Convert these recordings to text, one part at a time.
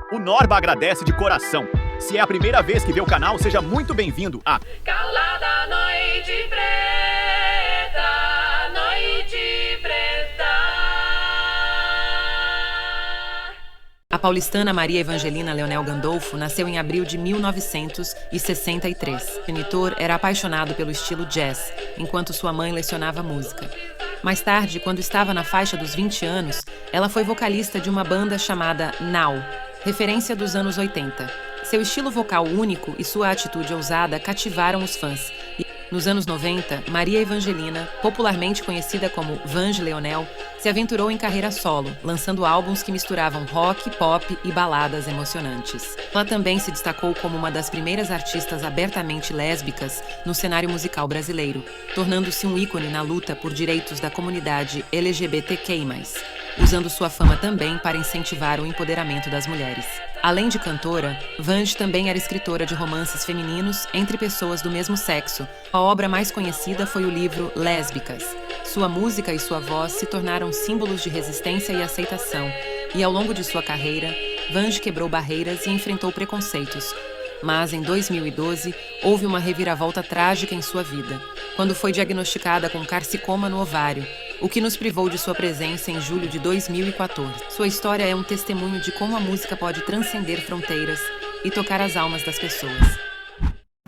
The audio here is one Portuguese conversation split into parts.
O Norba agradece de coração. Se é a primeira vez que vê o canal, seja muito bem-vindo a Calada noite preta, noite preta. A paulistana Maria Evangelina Leonel Gandolfo nasceu em abril de 1963. O genitor era apaixonado pelo estilo jazz, enquanto sua mãe lecionava música. Mais tarde, quando estava na faixa dos 20 anos, ela foi vocalista de uma banda chamada Now, referência dos anos 80. Seu estilo vocal único e sua atitude ousada cativaram os fãs. E, nos anos 90, Maria Evangelina, popularmente conhecida como Vange Leonel, se aventurou em carreira solo, lançando álbuns que misturavam rock, pop e baladas emocionantes. Ela também se destacou como uma das primeiras artistas abertamente lésbicas no cenário musical brasileiro, tornando-se um ícone na luta por direitos da comunidade LGBTQI+, usando sua fama também para incentivar o empoderamento das mulheres. Além de cantora, Vange também era escritora de romances femininos entre pessoas do mesmo sexo. A obra mais conhecida foi o livro Lésbicas. Sua música e sua voz se tornaram símbolos de resistência e aceitação, e ao longo de sua carreira, Vange quebrou barreiras e enfrentou preconceitos. Mas, em 2012, houve uma reviravolta trágica em sua vida, quando foi diagnosticada com carcinoma no ovário, o que nos privou de sua presença em julho de 2014. Sua história é um testemunho de como a música pode transcender fronteiras e tocar as almas das pessoas.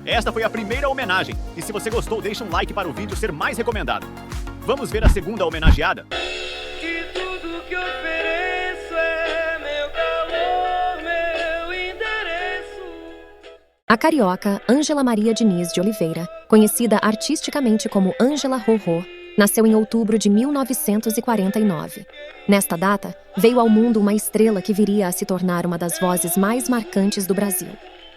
Esta foi a primeira homenagem, e se você gostou, deixa um like para o vídeo ser mais recomendado. Vamos ver a segunda homenageada? Que tudo que ofereço é meu calor, meu endereço. A carioca Ângela Maria Diniz de Oliveira, conhecida artisticamente como Ângela Rorô, nasceu em outubro de 1949. Nesta data, veio ao mundo uma estrela que viria a se tornar uma das vozes mais marcantes do Brasil.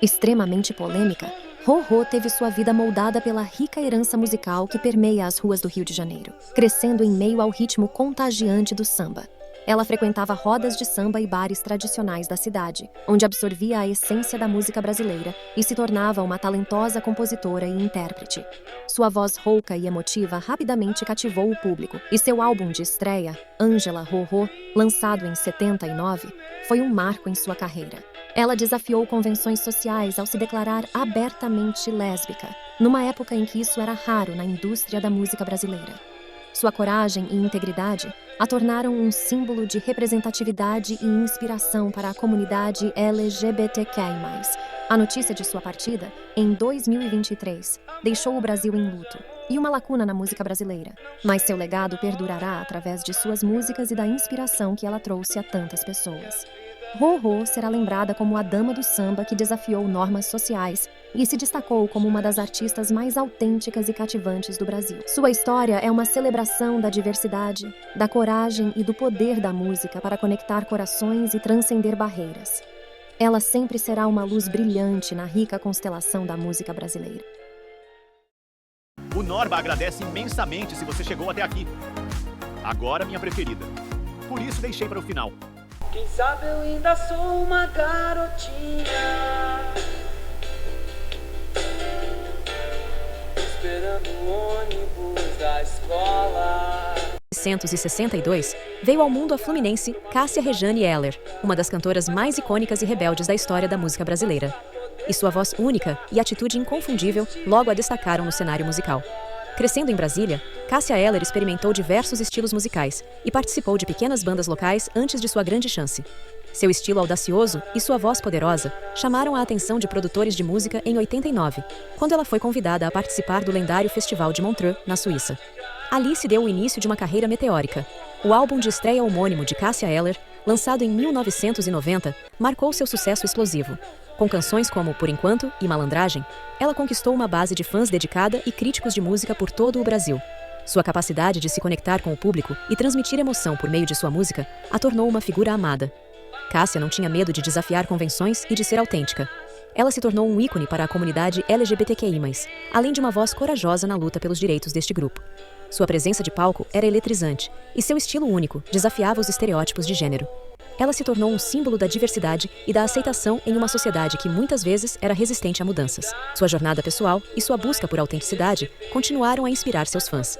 Extremamente polêmica, Rorô teve sua vida moldada pela rica herança musical que permeia as ruas do Rio de Janeiro, crescendo em meio ao ritmo contagiante do samba. Ela frequentava rodas de samba e bares tradicionais da cidade, onde absorvia a essência da música brasileira e se tornava uma talentosa compositora e intérprete. Sua voz rouca e emotiva rapidamente cativou o público, e seu álbum de estreia, Ângela Rorô, lançado em 79, foi um marco em sua carreira. Ela desafiou convenções sociais ao se declarar abertamente lésbica, numa época em que isso era raro na indústria da música brasileira. Sua coragem e integridade a tornaram um símbolo de representatividade e inspiração para a comunidade LGBTQI+. A notícia de sua partida, em 2023, deixou o Brasil em luto e uma lacuna na música brasileira. Mas seu legado perdurará através de suas músicas e da inspiração que ela trouxe a tantas pessoas. Rorô será lembrada como a dama do samba que desafiou normas sociais e se destacou como uma das artistas mais autênticas e cativantes do Brasil. Sua história é uma celebração da diversidade, da coragem e do poder da música para conectar corações e transcender barreiras. Ela sempre será uma luz brilhante na rica constelação da música brasileira. O Norba agradece imensamente se você chegou até aqui. Agora, minha preferida. Por isso, deixei para o final. Quem sabe eu ainda sou uma garotinha, esperando o ônibus da escola. Em 1962, veio ao mundo a fluminense Cássia Rejane Eller, uma das cantoras mais icônicas e rebeldes da história da música brasileira. E sua voz única e atitude inconfundível logo a destacaram no cenário musical. Crescendo em Brasília, Cássia Eller experimentou diversos estilos musicais e participou de pequenas bandas locais antes de sua grande chance. Seu estilo audacioso e sua voz poderosa chamaram a atenção de produtores de música em 89, quando ela foi convidada a participar do lendário Festival de Montreux, na Suíça. Ali se deu o início de uma carreira meteórica. O álbum de estreia homônimo de Cássia Eller, lançado em 1990, marcou seu sucesso explosivo. Com canções como Por Enquanto e Malandragem, ela conquistou uma base de fãs dedicada e críticos de música por todo o Brasil. Sua capacidade de se conectar com o público e transmitir emoção por meio de sua música a tornou uma figura amada. Cássia não tinha medo de desafiar convenções e de ser autêntica. Ela se tornou um ícone para a comunidade LGBTQI+, além de uma voz corajosa na luta pelos direitos deste grupo. Sua presença de palco era eletrizante e seu estilo único desafiava os estereótipos de gênero. Ela se tornou um símbolo da diversidade e da aceitação em uma sociedade que muitas vezes era resistente a mudanças. Sua jornada pessoal e sua busca por autenticidade continuaram a inspirar seus fãs.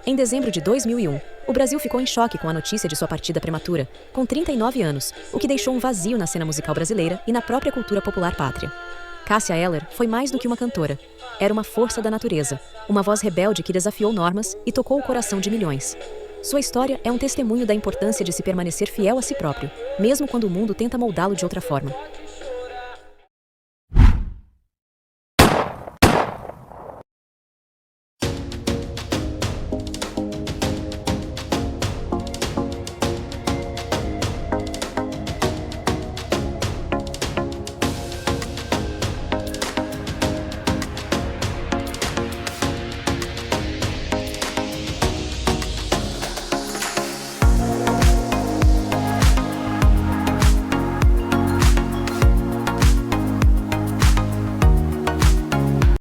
Em dezembro de 2001, O Brasil ficou em choque com a notícia de sua partida prematura, com 39 anos, o que deixou um vazio na cena musical brasileira e na própria cultura popular pátria. Cássia Eller foi mais do que uma cantora. Era uma força da natureza, uma voz rebelde que desafiou normas e tocou o coração de milhões. Sua história é um testemunho da importância de se permanecer fiel a si próprio, mesmo quando o mundo tenta moldá-lo de outra forma.